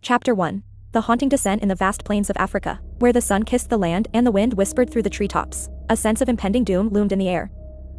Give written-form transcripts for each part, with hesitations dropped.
Chapter 1. The haunting descent in the vast plains of Africa, where the sun kissed the land and the wind whispered through the treetops. A sense of impending doom loomed in the air.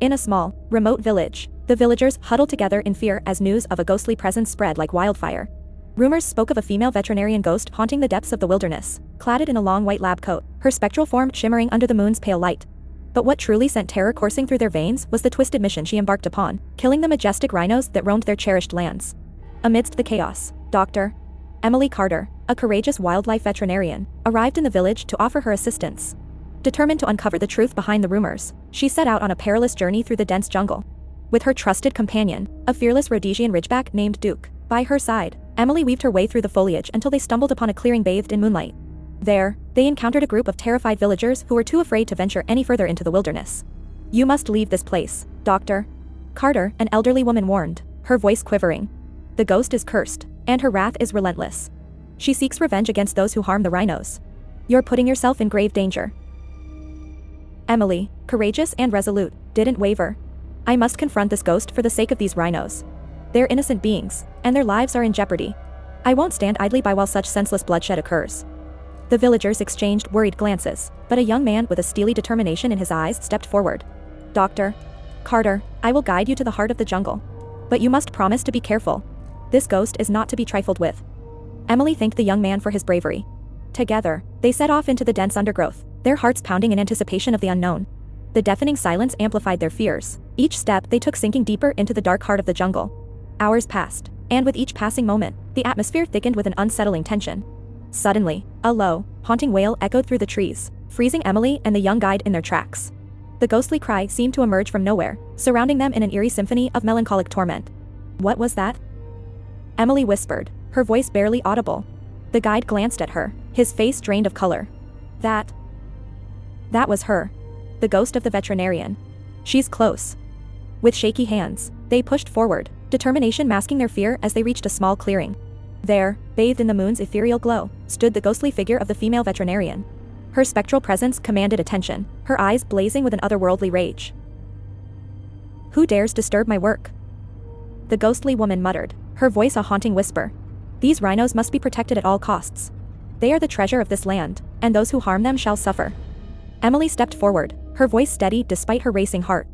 In a small, remote village, the villagers huddled together in fear as news of a ghostly presence spread like wildfire. Rumors spoke of a female veterinarian ghost haunting the depths of the wilderness, clad in a long white lab coat, her spectral form shimmering under the moon's pale light. But what truly sent terror coursing through their veins was the twisted mission she embarked upon, killing the majestic rhinos that roamed their cherished lands. Amidst the chaos, Dr. Emily Carter, a courageous wildlife veterinarian, arrived in the village to offer her assistance. Determined to uncover the truth behind the rumors, she set out on a perilous journey through the dense jungle. With her trusted companion, a fearless Rhodesian ridgeback named Duke, by her side, Emily weaved her way through the foliage until they stumbled upon a clearing bathed in moonlight. There, they encountered a group of terrified villagers who were too afraid to venture any further into the wilderness. "You must leave this place, Dr. Carter," an elderly woman warned, her voice quivering. "The ghost is cursed, and her wrath is relentless. She seeks revenge against those who harm the rhinos. You're putting yourself in grave danger." Emily, courageous and resolute, didn't waver. "I must confront this ghost for the sake of these rhinos. They're innocent beings, and their lives are in jeopardy. I won't stand idly by while such senseless bloodshed occurs." The villagers exchanged worried glances, but a young man with a steely determination in his eyes stepped forward. "Dr. Carter, I will guide you to the heart of the jungle. But you must promise to be careful. This ghost is not to be trifled with." Emily thanked the young man for his bravery. Together, they set off into the dense undergrowth, their hearts pounding in anticipation of the unknown. The deafening silence amplified their fears, each step they took sinking deeper into the dark heart of the jungle. Hours passed, and with each passing moment, the atmosphere thickened with an unsettling tension. Suddenly, a low, haunting wail echoed through the trees, freezing Emily and the young guide in their tracks. The ghostly cry seemed to emerge from nowhere, surrounding them in an eerie symphony of melancholic torment. "What was that?" Emily whispered, her voice barely audible. The guide glanced at her, his face drained of color. That was her. The ghost of the veterinarian. She's close." With shaky hands, they pushed forward, determination masking their fear as they reached a small clearing. There, bathed in the moon's ethereal glow, stood the ghostly figure of the female veterinarian. Her spectral presence commanded attention, her eyes blazing with an otherworldly rage. "Who dares disturb my work?" the ghostly woman muttered, her voice a haunting whisper. "These rhinos must be protected at all costs. They are the treasure of this land, and those who harm them shall suffer." Emily stepped forward, her voice steady despite her racing heart.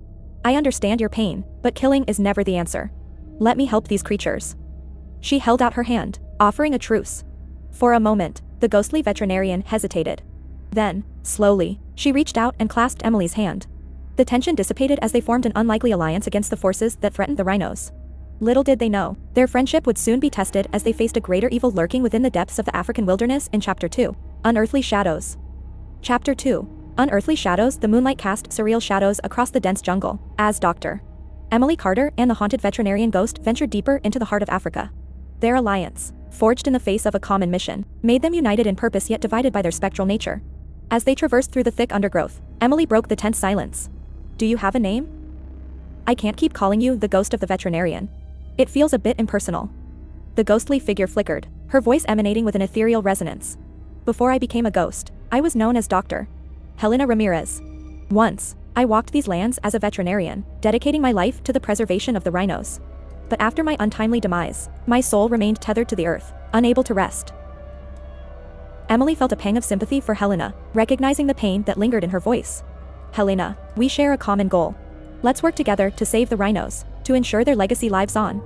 "I understand your pain, but killing is never the answer. Let me help these creatures." She held out her hand, offering a truce. For a moment, the ghostly veterinarian hesitated. Then, slowly, she reached out and clasped Emily's hand. The tension dissipated as they formed an unlikely alliance against the forces that threatened the rhinos. Little did they know, their friendship would soon be tested as they faced a greater evil lurking within the depths of the African wilderness in Chapter 2, Unearthly Shadows. Chapter 2. Unearthly Shadows. The moonlight cast surreal shadows across the dense jungle, as Dr. Emily Carter and the haunted veterinarian ghost ventured deeper into the heart of Africa. Their alliance, forged in the face of a common mission, made them united in purpose yet divided by their spectral nature. As they traversed through the thick undergrowth, Emily broke the tense silence. "Do you have a name?" "I can't keep calling you the ghost of the veterinarian. It feels a bit impersonal." The ghostly figure flickered, her voice emanating with an ethereal resonance. "Before I became a ghost, I was known as Dr. Helena Ramirez. Once, I walked these lands as a veterinarian, dedicating my life to the preservation of the rhinos. But after my untimely demise, my soul remained tethered to the earth, unable to rest." Emily felt a pang of sympathy for Helena, recognizing the pain that lingered in her voice. "Helena, we share a common goal. Let's work together to save the rhinos, to ensure their legacy lives on."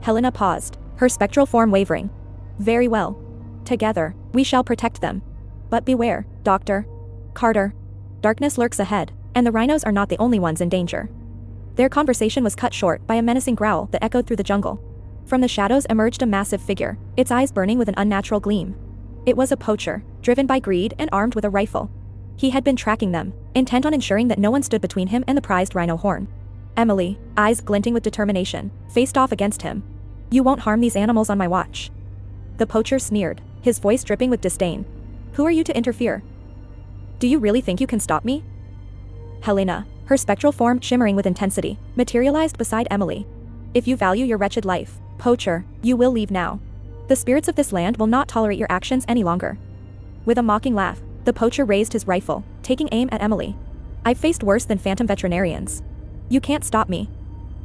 Helena paused, her spectral form wavering. "Very well. Together, we shall protect them. But beware, Dr. Carter. Darkness lurks ahead, and the rhinos are not the only ones in danger." Their conversation was cut short by a menacing growl that echoed through the jungle. From the shadows emerged a massive figure, its eyes burning with an unnatural gleam. It was a poacher, driven by greed and armed with a rifle. He had been tracking them, intent on ensuring that no one stood between him and the prized rhino horn. Emily, eyes glinting with determination, faced off against him. "You won't harm these animals on my watch." The poacher sneered, his voice dripping with disdain. "Who are you to interfere? Do you really think you can stop me?" Helena, her spectral form shimmering with intensity, materialized beside Emily. "If you value your wretched life, poacher, you will leave now. The spirits of this land will not tolerate your actions any longer." With a mocking laugh, the poacher raised his rifle, taking aim at Emily. "I've faced worse than phantom veterinarians. You can't stop me."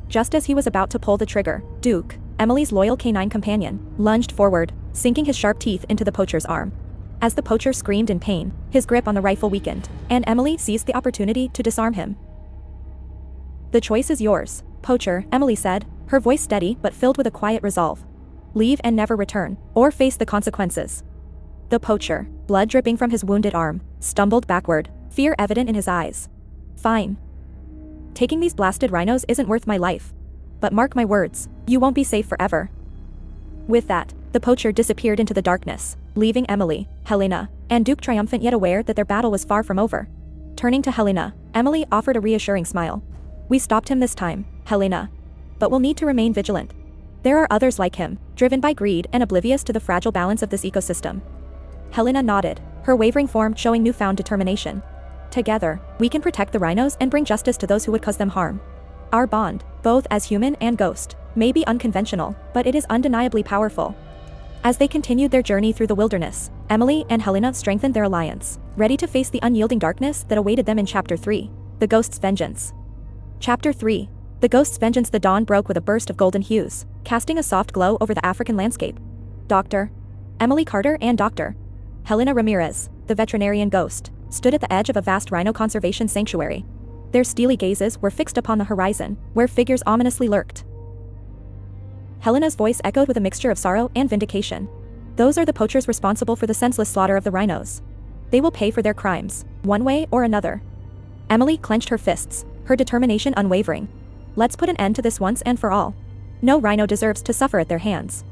Just as he was about to pull the trigger, Duke, Emily's loyal canine companion, lunged forward, sinking his sharp teeth into the poacher's arm. As the poacher screamed in pain, his grip on the rifle weakened, and Emily seized the opportunity to disarm him. "The choice is yours, poacher," Emily said, her voice steady but filled with a quiet resolve. "Leave and never return, or face the consequences." The poacher, blood dripping from his wounded arm, stumbled backward, fear evident in his eyes. "Fine. Taking these blasted rhinos isn't worth my life. But mark my words, you won't be safe forever." With that, the poacher disappeared into the darkness, leaving Emily, Helena, and Duke triumphant yet aware that their battle was far from over. Turning to Helena, Emily offered a reassuring smile. "We stopped him this time, Helena. But we'll need to remain vigilant. There are others like him, driven by greed and oblivious to the fragile balance of this ecosystem." Helena nodded, her wavering form showing newfound determination. "Together, we can protect the rhinos and bring justice to those who would cause them harm. Our bond, both as human and ghost, may be unconventional, but it is undeniably powerful." As they continued their journey through the wilderness, Emily and Helena strengthened their alliance, ready to face the unyielding darkness that awaited them in Chapter 3, The Ghost's Vengeance. Chapter 3, The Ghost's Vengeance. The dawn broke with a burst of golden hues, casting a soft glow over the African landscape. Dr. Emily Carter and Dr. Helena Ramirez, the veterinarian ghost, stood at the edge of a vast rhino conservation sanctuary. Their steely gazes were fixed upon the horizon, where figures ominously lurked. Helena's voice echoed with a mixture of sorrow and vindication. "Those are the poachers responsible for the senseless slaughter of the rhinos. They will pay for their crimes, one way or another." Emily clenched her fists, her determination unwavering. "Let's put an end to this once and for all. No rhino deserves to suffer at their hands."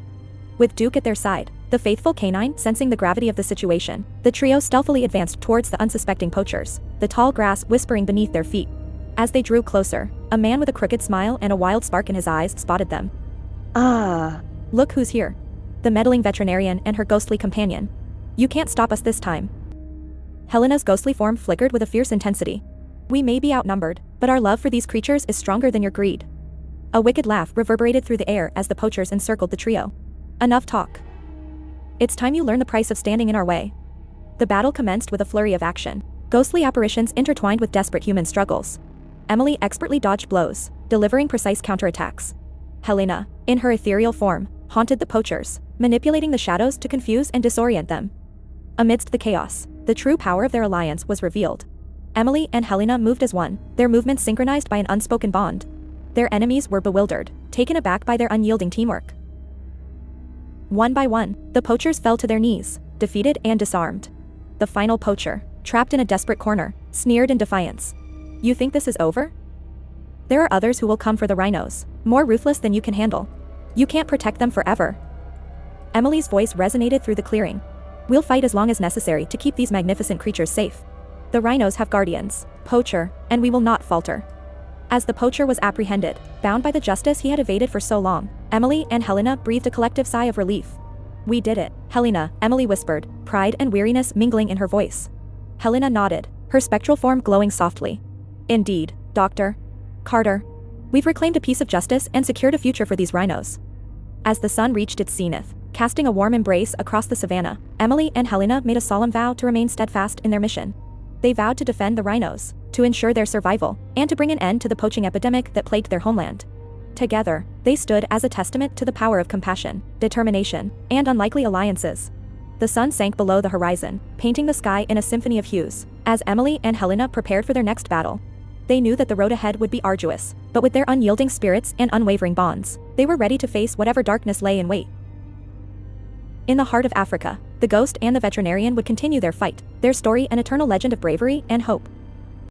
With Duke at their side, the faithful canine sensing the gravity of the situation, the trio stealthily advanced towards the unsuspecting poachers, the tall grass whispering beneath their feet. As they drew closer, a man with a crooked smile and a wild spark in his eyes spotted them. "Ah, look who's here." The meddling veterinarian and her ghostly companion. "You can't stop us this time." Helena's ghostly form flickered with a fierce intensity. "We may be outnumbered, but our love for these creatures is stronger than your greed." A wicked laugh reverberated through the air as the poachers encircled the trio. "Enough talk. It's time you learn the price of standing in our way." The battle commenced with a flurry of action, ghostly apparitions intertwined with desperate human struggles. Emily expertly dodged blows, delivering precise counterattacks. Helena, in her ethereal form, haunted the poachers, manipulating the shadows to confuse and disorient them. Amidst the chaos, the true power of their alliance was revealed. Emily and Helena moved as one, their movements synchronized by an unspoken bond. Their enemies were bewildered, taken aback by their unyielding teamwork. One by one, the poachers fell to their knees, defeated and disarmed. The final poacher, trapped in a desperate corner, sneered in defiance. "You think this is over? There are others who will come for the rhinos, more ruthless than you can handle. You can't protect them forever." Emily's voice resonated through the clearing. "We'll fight as long as necessary to keep these magnificent creatures safe. The rhinos have guardians, poacher, and we will not falter." As the poacher was apprehended, bound by the justice he had evaded for so long, Emily and Helena breathed a collective sigh of relief. "We did it, Helena," Emily whispered, pride and weariness mingling in her voice. Helena nodded, her spectral form glowing softly. "Indeed, Dr. Carter. We've reclaimed a piece of justice and secured a future for these rhinos." As the sun reached its zenith, casting a warm embrace across the savannah, Emily and Helena made a solemn vow to remain steadfast in their mission. They vowed to defend the rhinos, to ensure their survival, and to bring an end to the poaching epidemic that plagued their homeland. Together, they stood as a testament to the power of compassion, determination, and unlikely alliances. The sun sank below the horizon, painting the sky in a symphony of hues, as Emily and Helena prepared for their next battle. They knew that the road ahead would be arduous, but with their unyielding spirits and unwavering bonds, they were ready to face whatever darkness lay in wait. In the heart of Africa, the ghost and the veterinarian would continue their fight, their story an eternal legend of bravery and hope.